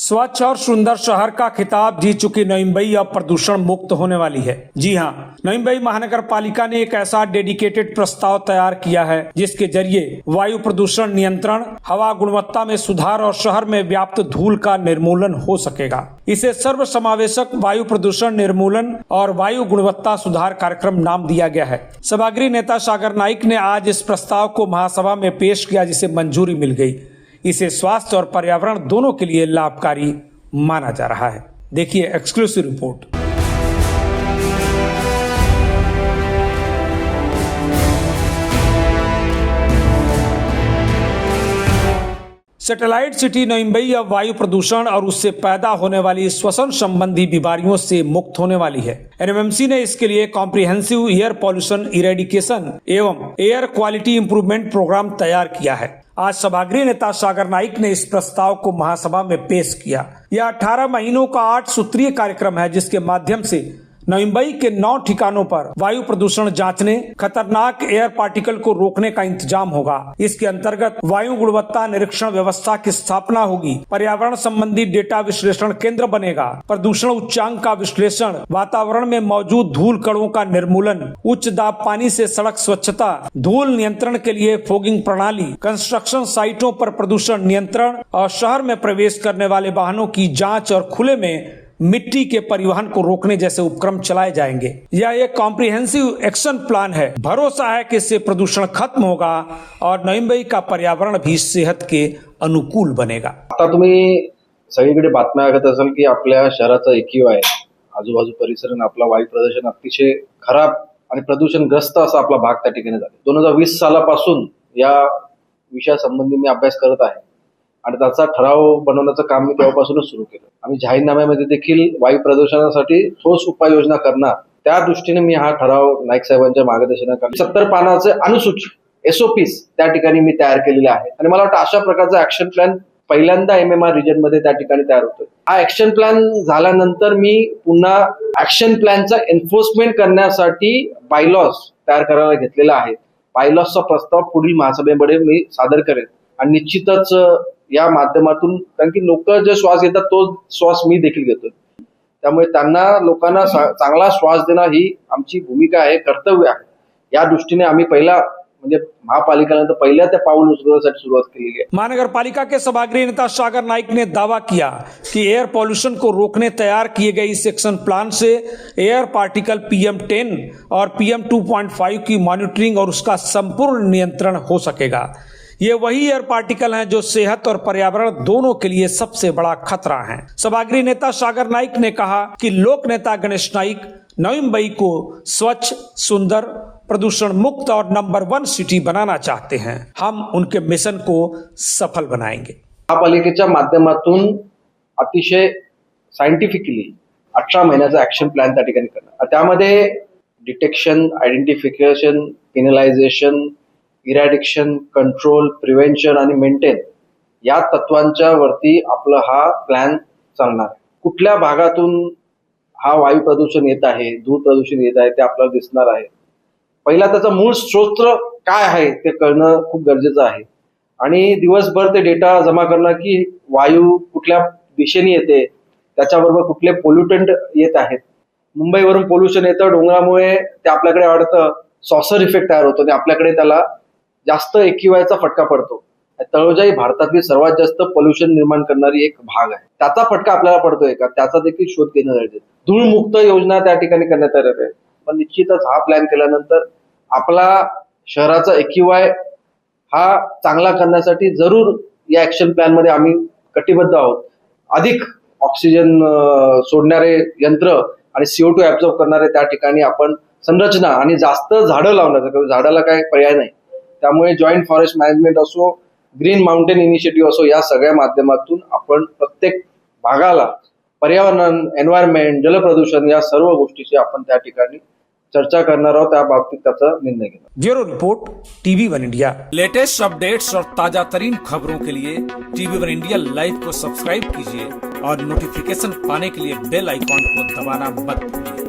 स्वच्छ और सुंदर शहर का खिताब जीत चुकी नई मुंबई अब प्रदूषण मुक्त होने वाली है। जी हां, नई मुंबई महानगर पालिका ने एक ऐसा डेडिकेटेड प्रस्ताव तैयार किया है जिसके जरिए वायु प्रदूषण नियंत्रण, हवा गुणवत्ता में सुधार और शहर में व्याप्त धूल का निर्मूलन हो सकेगा। इसे सर्व समावेशक वायु प्रदूषण निर्मूलन और वायु गुणवत्ता सुधार कार्यक्रम नाम दिया गया है। सभागृह नेता सागर नाइक ने आज इस प्रस्ताव को महासभा में पेश किया, जिसे मंजूरी मिल गई। इसे स्वास्थ्य और पर्यावरण दोनों के लिए लाभकारी माना जा रहा है। देखिए एक्सक्लूसिव रिपोर्ट। सैटेलाइट सिटी नई मुंबई अब वायु प्रदूषण और उससे पैदा होने वाली श्वसन संबंधी बीमारियों से मुक्त होने वाली है। एनएमएमसी ने इसके लिए कॉम्प्रिहेंसिव एयर पॉल्यूशन इरेडिकेशन एवं एयर क्वालिटी इंप्रूवमेंट प्रोग्राम तैयार किया है। आज सभागृह नेता सागर नाइक ने इस प्रस्ताव को महासभा में पेश किया। यह 18 महीनों का 8 सूत्रीय कार्यक्रम है, जिसके माध्यम से नई मुंबई के 9 ठिकानों पर वायु प्रदूषण जांचने, खतरनाक एयर पार्टिकल को रोकने का इंतजाम होगा। इसके अंतर्गत वायु गुणवत्ता निरीक्षण व्यवस्था की स्थापना होगी, पर्यावरण संबंधी डेटा विश्लेषण केंद्र बनेगा, प्रदूषण उच्चांक का विश्लेषण, वातावरण में मौजूद धूल कणों का निर्मूलन, उच्च दाब पानी से सड़क स्वच्छता, धूल नियंत्रण के लिए फोगिंग प्रणाली, कंस्ट्रक्शन साइटों पर प्रदूषण नियंत्रण और शहर में प्रवेश करने वाले वाहनों की जाँच और खुले में मिट्टी के परिवहन को रोकने जैसे उपक्रम चलाए जाएंगे। यह एक कॉम्प्रिहेंसिव एक्शन प्लान है। भरोसा है कि इससे प्रदूषण खत्म होगा और नई मुंबई का पर्यावरण भी सेहत के अनुकूल बनेगा। आता तुम्ही सगळीकडे बातम्या ऐकत असाल की आपल्या शहराचा AQI आजूबाजू परिसर आणि आपला वायू प्रदूषण अतिशय खराब आणि प्रदूषणग्रस्त असा आपला भाग त्या ठिकाणी झाला। 2020 सालापासून या विषयासंबंधी मी अभ्यास करत आहे आणि त्याचा ठराव बनवण्याचं काम मी तेव्हापासूनच सुरू केलं। आम्ही जाहीरनाम्यामध्ये देखील वायू प्रदूषणासाठी ठोस उपाययोजना करणार, त्या दृष्टीने मी हा ठराव नाईक साहेबांच्या मार्गदर्शनाखाली 70 पानाचे अनुसूची SOPs त्या ठिकाणी मी तयार केलेले आहे आणि मला वाटतं अशा प्रकारचा ऍक्शन प्लॅन पहिल्यांदा MMR रिजन मध्ये त्या ठिकाणी तयार होतोय। हा ऍक्शन प्लॅन झाल्यानंतर मी पुन्हा ऍक्शन प्लॅनचा एन्फोर्समेंट करण्यासाठी बायलॉज तयार करायला घेतलेला आहे। बायलॉजचा प्रस्ताव पुढील महासभेमध्ये मी सादर करेन आणि निश्चितच या माध्यमातून, कारण की लोक जे श्वास घेतात तो श्वास मी देखील घेतोय, त्यामुळे त्यांना लोकांना चांगला श्वास देणं ही आमची भूमिका आहे, कर्तव्य आहे। या दृष्टीने आम्ही पहिला म्हणजे महापालिकेनंतर पहिल्या त्या पाऊल उचलण्यासाठी सुरुवात केलेली आहे। महानगर पालिका के सभागृह नेता सागर नाइक ने दावा किया कि एयर पॉल्यूशन को रोकने तैयार किए गए इस एक्शन प्लान से एयर पार्टिकल PM10 और PM 2.5 की मॉनिटरिंग और उसका संपूर्ण नियंत्रण हो सकेगा। ये वही एयर पार्टिकल हैं जो सेहत और पर्यावरण दोनों के लिए सबसे बड़ा खतरा हैं। सभागृह नेता सागर नाइक ने कहा कि लोक नेता गणेश नाइक नई मुंबई को स्वच्छ, सुंदर, प्रदूषण मुक्त और नंबर 1 सिटी बनाना चाहते हैं। हम उनके मिशन को सफल बनाएंगे। महापालिकेच्या माध्यमातून अतिशय सायंटिफिकली 18 महिन्याचा ऍक्शन प्लॅन त्या ठिकाणी करणार। त्यामध्ये डिटेक्शन, आयडेंटिफिकेशन, पेनलायझेशन, इरॅडिक्शन, कंट्रोल, प्रिव्हेन्शन आणि मेंटेन या तत्वांच्या वरती आपला हा प्लॅन चालणार आहे। कुठल्या भागातून हा वायू प्रदूषण येत आहे, धूळ प्रदूषण येत आहे ते आपल्याला दिसणार आहे। पहिला त्याचा मूळ स्रोत काय आहे ते कळणं खूप गरजेचं आहे आणि दिवसभर ते डेटा जमा करणं की वायू कुठल्या दिशेने येते, त्याच्याबरोबर कुठले पोल्युटंट येत आहेत। मुंबईवरून पोल्युशन येतं, डोंगरामुळे ते आपल्याकडे वाढतं, सॉसर इफेक्ट तयार होतो आणि आपल्याकडे त्याला जास्त AQIचा फटका पडतो। तळोजा भारतातली सर्वात जास्त पोल्युशन निर्माण करणारी एक भाग आहे, त्याचा फटका आपल्याला पडतोय का त्याचा देखील शोध घेणं गरजेचं आहे। धूळमुक्त योजना त्या ठिकाणी करण्यात येणार आहे, पण निश्चितच हा प्लॅन केल्यानंतर आपला शहराचा AQI हा चांगला करण्यासाठी जरूर या ऍक्शन प्लॅन मध्ये आम्ही कटिबद्ध आहोत। अधिक ऑक्सिजन सोडणारे यंत्र आणि CO2 ऍब्झॉर्ब करणारे त्या ठिकाणी आपण संरचना आणि जास्त झाडं लावण्याचं, झाडाला काय पर्याय नाही, त्यामुळे जॉईंट फॉरेस्ट मॅनेजमेंट असो, ग्रीन माउंटेन इनिशिएटिव्ह असो, या सगळ्या माध्यमातून आपण प्रत्येक भागाला पर्यावरण, एन्व्हायरमेंट, जलप्रदूषण या सर्व गोष्टीची आपण त्या ठिकाणी चर्चा करणार आहोत, त्या बाबतीत त्याचा निर्णय घेणार। Bureau report, TV1 India. Latest updates और ताजा तरीन खबरों के लिए TV1 इंडिया लाइव को सब्सक्राइब कीजिए और नोटिफिकेशन पाने के लिए बेल आइकॉन को दबाना मत भूलिए।